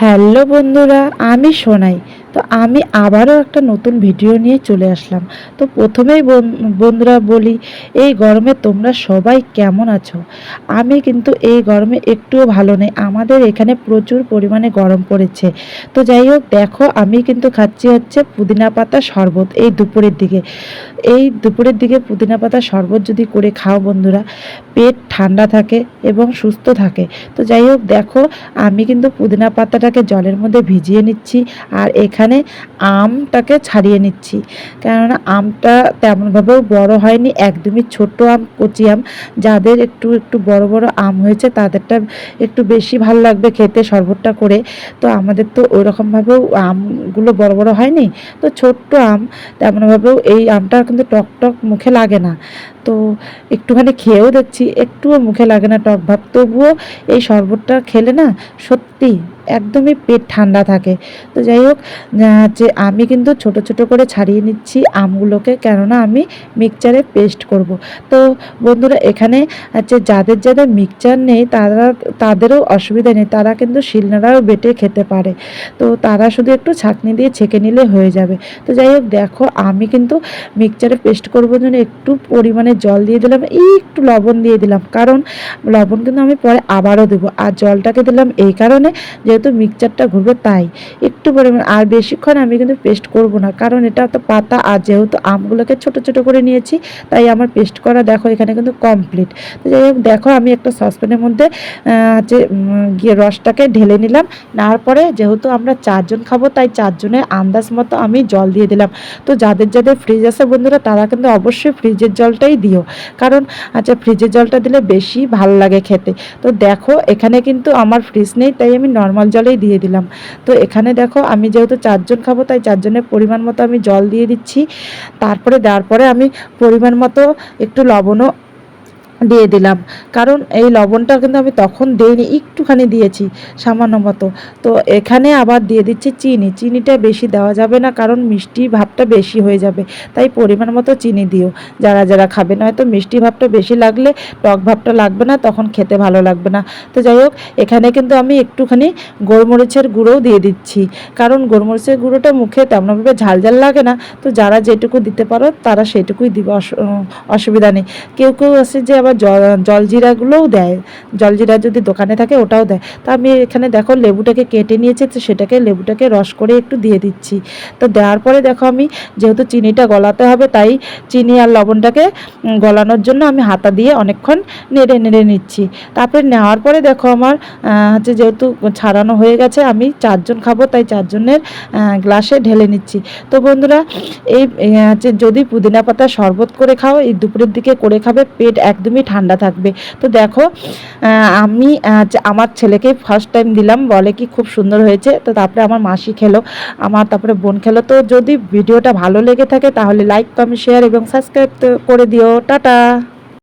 Hello বন্ধুরা, আমি সোনাই। তো আমি আবারও একটা নতুন ভিডিও নিয়ে চলে আসলাম। তো প্রথমেই বন্ধুরা বলি, এই গরমে তোমরা সবাই কেমন আছো? আমি কিন্তু এই গরমে একটুও ভালো নেই। আমাদের এখানে প্রচুর পরিমাণে গরম পড়েছে। তো যাই হোক, দেখো আমি কিন্তু খাচ্ছি হচ্ছে পুদিনা পাতা শরবত এই দুপুরের দিকে পুদিনা পাতা শরবত যদি করে খাও বন্ধুরা, পেট ঠান্ডা থাকে এবং সুস্থ থাকে। তো যাই হোক, দেখো আমি কিন্তু পুদিনা পাতাটাকে জলের মধ্যে ভিজিয়ে নিচ্ছি, আর এখানে আমটাকে ছাড়িয়ে নিচ্ছি। কেননা আমটা তেমনভাবেও বড় হয়নি, একদমই ছোট আম, কচি আম। যাদের একটু একটু বড় বড় আম হয়েছে তাদেরটা একটু বেশি ভালো লাগবে খেতে শরবতটা করে। তো আমাদের তো ওইরকমভাবেও আমগুলো বড় বড় হয়নি, তো ছোট্ট আম। তেমনভাবেও এই আমটা কিন্তু টক টক মুখে লাগে না। তো একটুখানি খেয়েও দেখছি, একটুও মুখে লাগে না টক ভাব। তবুও এই শরবতটা খেলে না সত্যি একদমই পেট ঠান্ডা থাকে। তো যাই হোক, যে আমি কিন্তু ছোট ছোট করে ছাড়িয়ে নিচ্ছি আমগুলোকে, কেননা আমি মিক্সচারে পেস্ট করব। তো বন্ধুরা, এখানে হচ্ছে যাদের যাদের মিক্সচার নেই তাদেরও অসুবিধা নেই, তারা কিন্তু শিলনোড়াও বেটে খেতে পারে। তো তারা শুধু একটু ছাঁকনি দিয়ে ছেঁকে নিলে হয়ে যাবে। তো যাই হোক, দেখো আমি কিন্তু মিক্সচারে পেস্ট করবো জন্য একটু পরিমাণে জল দিয়ে দিলাম, একটু লবণ দিয়ে দিলাম, কারণ লবণ কিন্তু আমি পরে আবারও দেবো। আর জলটাকে দিলাম এই কারণে, যেহেতু মিক্সচারটা ঘুরবে তাই একটু পরিমাণ। আর বেশিক্ষণ আমি কিন্তু পেস্ট করব না, কারণ এটা তো পাতা, আর যেহেতু আমগুলোকে ছোট ছোট করে নিয়েছি তাই আমার পেস্ট করা দেখো এখানে কিন্তু কমপ্লিট। তো যাই হোক, দেখো আমি একটা সসপ্যানের মধ্যে হচ্ছে গিয়ে রসটাকে ঢেলে নিলাম। নেওয়ার পরে যেহেতু আমরা 4 জন খাবো তাই 4 জনের আন্দাজ মতো আমি জল দিয়ে দিলাম। তো যাদের যাদের ফ্রিজ আছে বন্ধুরা, তারা কিন্তু অবশ্যই ফ্রিজের জলটাই দিও, কারণ ফ্রিজের জলটা দিলে বেশি ভালো লাগে খেতে। তো দেখো এখানে কিন্তু আমার ফ্রিজ নেই তাই আমি নর্মাল জলেই দিয়ে দিলাম। তো এখানে দেখো আমি যেহেতু 4 জন খাবো তাই 4 জনের পরিমাণ মতো আমি জল দিয়ে দিচ্ছি। তারপরে দেওয়ার পরে আমি পরিমাণ মতো একটু লবণও দিয়ে দিলাম, কারণ এই লবণটা কিন্তু আমি তখন দিইনি, একটুখানি দিয়েছি সামান্য মতো। তো এখানে আবার দিয়ে দিচ্ছি চিনিটা বেশি দেওয়া যাবে না, কারণ মিষ্টি ভাবটা বেশি হয়ে যাবে। তাই পরিমাণ মতো চিনি দিও যারা যারা খাবে, নয়তো মিষ্টি ভাবটা বেশি লাগলে টক ভাবটা লাগবে না, তখন খেতে ভালো লাগবে না। তো যাই হোক, এখানে কিন্তু আমি একটুখানি গোলমরিচের গুঁড়োও দিয়ে দিচ্ছি, কারণ গোলমরিচের গুঁড়োটা মুখে তেমনভাবে ঝাল ঝাল লাগে না। তো যারা যেটুকু দিতে পারো তারা সেটুকুই দিবে, অসুবিধা নেই। কেউ কেউ আছে যে আবার জলজিরাগুলোও দেয়, জলজিরা যদি দোকানে থাকে ওটাও দেয়। তো আমি এখানে দেখো লেবুটাকে কেটে নিয়েছি, তো লেবুটাকে রস করে একটু দিয়ে দিচ্ছি। তো দেওয়ার পরে দেখো আমি যেহেতু চিনিটা গলাতে হবে, তাই চিনি আর লবণটাকে গলানোর জন্য আমি হাতা দিয়ে অনেকক্ষণ নেড়ে নেড়ে নিচ্ছি। তারপরে নেওয়ার পরে দেখো আমার যেহেতু ছাড়ানো হয়ে গেছে, আমি 4 জন খাবো তাই 4 জনের গ্লাসে ঢেলে নিচ্ছি। তো বন্ধুরা, এই যদি পুদিনা পাতা শরবত করে খাও, এই দুপুরের দিকে করে খাবে, পেট একদমই ঠান্ডা থাকবে। তো দেখো আমি আমার ছেলেকে ফার্স্ট টাইম দিলাম, বলে কি খুব সুন্দর হয়েছে। তো তারপরে আমার মাসি খেলো, তারপরে বোন খেলো। তো যদি ভিডিওটা ভালো লেগে থাকে তাহলে লাইক, কমেন্ট, শেয়ার এবং সাবস্ক্রাইব করে দিও। টাটা।